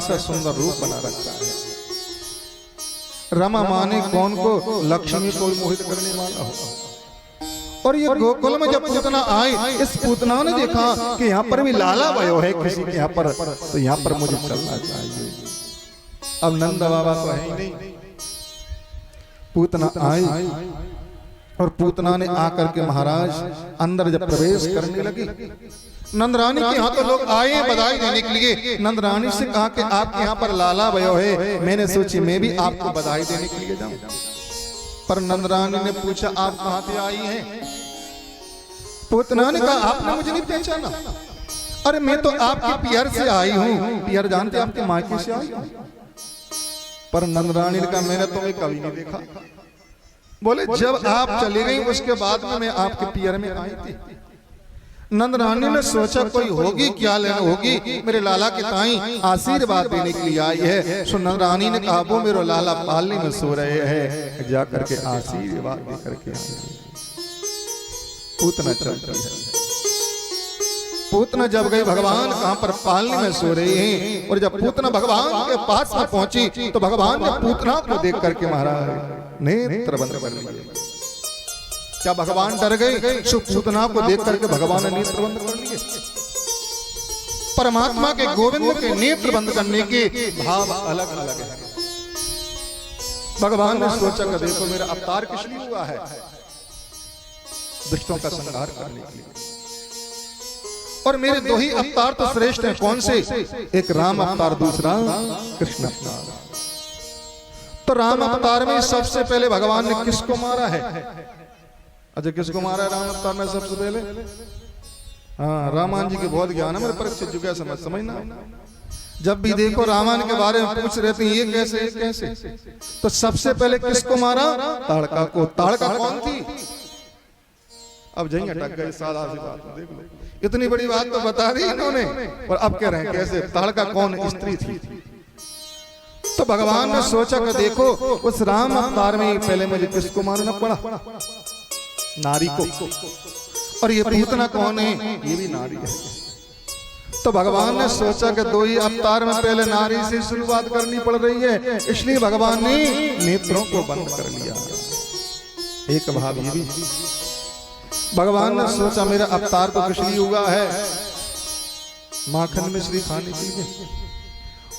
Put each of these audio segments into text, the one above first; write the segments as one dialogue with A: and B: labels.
A: ऐसा सुंदर रूप बना रखा है। रमा माने कौन को, लक्ष्मी को मोहित करने वाला हो। और ये गोकुल में जब पूतना आई, इस पूतना ने देखा कि यहाँ पर भी लाला भयो है किसी के यहाँ पर, तो यहाँ पर मुझे चलना चाहिए। अब नंद बाबा तो है ही नहीं। पूतना आई और पूतना ने आकर के महाराज अंदर जब प्रवेश करने लगी, नंद रानी के यहाँ तो लोग आए बधाई देने के लिए। नंद रानी से कहा कि आपके यहाँ पर लाला भयो है, मैंने सोची मैं भी आपको बधाई देने के लिए जाऊं। पर नंद रानी ने पूछा आप कहाँ से आई हैं? पूतना ने कहा आपने मुझे नहीं पहचाना? अरे मैं तो आपके पियर से आई हूँ। पियर जानते आपके मायके से आई हूँ। पर नंद रानी ने कहा मैंने तुम्हें कभी नहीं देखा। बोले जब आप चली गई उसके बाद में मैं आपके पियर में आई थी। नंद रानी ने सोचा कोई होगी, क्या लेना होगी, मेरे लाला के ताई आशीर्वाद देने के लिए आई है। सो नंद रानी ने कहा वो मेरे लाला पालने में सो रहे हैं, जा करके आशीर्वाद दे करके आई। पूतना चलती है। पूतना जब गई भगवान कहां पर पालने में सो रहे हैं, और जब पूतना भगवान के पास में पहुंची तो भगवान ने पूतना को देख करके महाराज नेत्र बंद कर लिए। क्या भगवान डर गए? पूतना को देख करके भगवान ने नेत्र बंद कर लिए। परमात्मा के गोविंद के नेत्र बंद करने के भाव अलग अलग है। भगवान ने सोचा कि देखो मेरा अवतार किस लिए हुआ है, दुष्टों का संहार करने के लिए। और मेरे दो ही अवतार तो श्रेष्ठ हैं। कौन से? एक राम अवतार, दूसरा कृष्ण अवतार। तो राम अवतार में सबसे पहले भगवान ने किसको मारा है? अच्छा किसको मारा है राम अवतार में सबसे पहले? हाँ, रामायण जी के बहुत ज्ञान है मेरे परीक्षित जी का समझना। जब भी देखो रामायण के बारे में पूछ रहे थे ये कैसे ये कैसे, तो सबसे पहले किसको मारा? ताड़का को। ताड़का कौन थी? अब जहीं अटक गए, सादा सी बात देख लो, इतनी बड़ी बात तो बता दी इन्होंने, और अब कह रहे हैं कैसे? ताड़का कौन स्त्री थी? तो भगवान ने सोचा कि देखो उस राम अवतार में पहले मुझे किसको मारना पड़ा? नारी को। और ये पूतना कौन है? ये भी नारी है। तो भगवान ने सोचा कि दो ही अवतार में पहले नारी से शुरुआत करनी पड़ रही है, इसलिए भगवान ने नेत्रों को बंद कर लिया। एक भाव ये भी भगवान ने सोचा मेरा अवतार तो किस लिए हुआ है? माखन मिश्री खाने के लिए।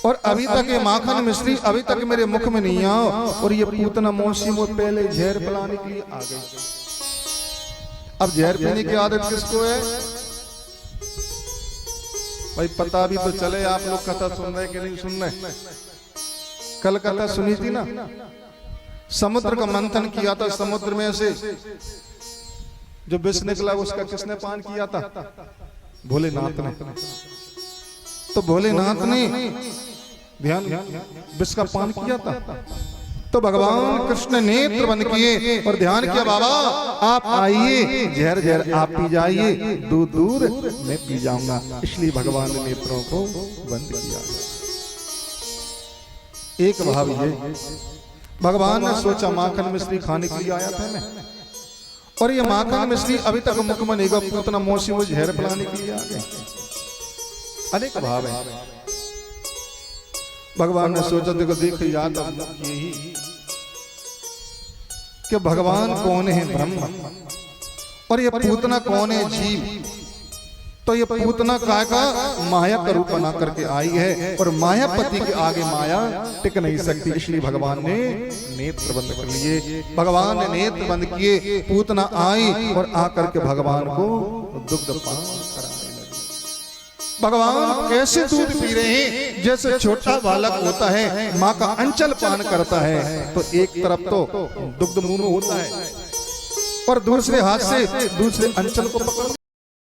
A: और अभी तक ये माखन मिश्री अभी तक मेरे मुख में नहीं आओ, और ये पूतना मौसी वो पहले जहर पिलाने के लिए आ गई। अब जहर पीने की आदत किसको है भाई? पता भी तो चले। आप लोग कथा सुन रहे कि नहीं सुन रहे? कल कथा सुनी थी ना, समुद्र का मंथन किया था। समुद्र में से जो विष निकला उसका किसने पान किया था? भोलेनाथ ने। तो भोलेनाथ ने ध्यान विष का पान किया था। तो भगवान कृष्ण नेत्र बंद किए और ध्यान किया, बाबा आप आइए, जहर जहर आप पी जाइए, दूर दूर मैं पी जाऊंगा। इसलिए भगवान ने नेत्रों को बंद किया। एक भाव ये भगवान ने सोचा माखन मिश्री खाने के लिए आया था मैं, और ये माखन मिश्री अभी तक मुख में नहीं गया, पूतना मौसी वो जहर पिलाने के लिए आ गए। अनेक भाव है। भगवान ने सोचा देखो देखो याद यही कि भगवान कौन है? ब्रह्म। और ये पूतना कौन है? जीव। तो ये पूतना काय का माया का रूप बना करके आई है, और मायापति के आगे माया टिक नहीं सकती। इसलिए भगवान ने नेत्र बंद कर लिए। भगवान ने नेत्र बंद किए, पूतना आई और आकर के भगवान को दुग्ध पान कराने लगी। भगवान कैसे दूध पी रहे हैं? जैसे छोटा बालक होता है माँ का अंचल पान करता है, तो एक तरफ तो दुग्ध मुंह में होता है और दूसरे हाथ से दूसरे अंचल को पकड़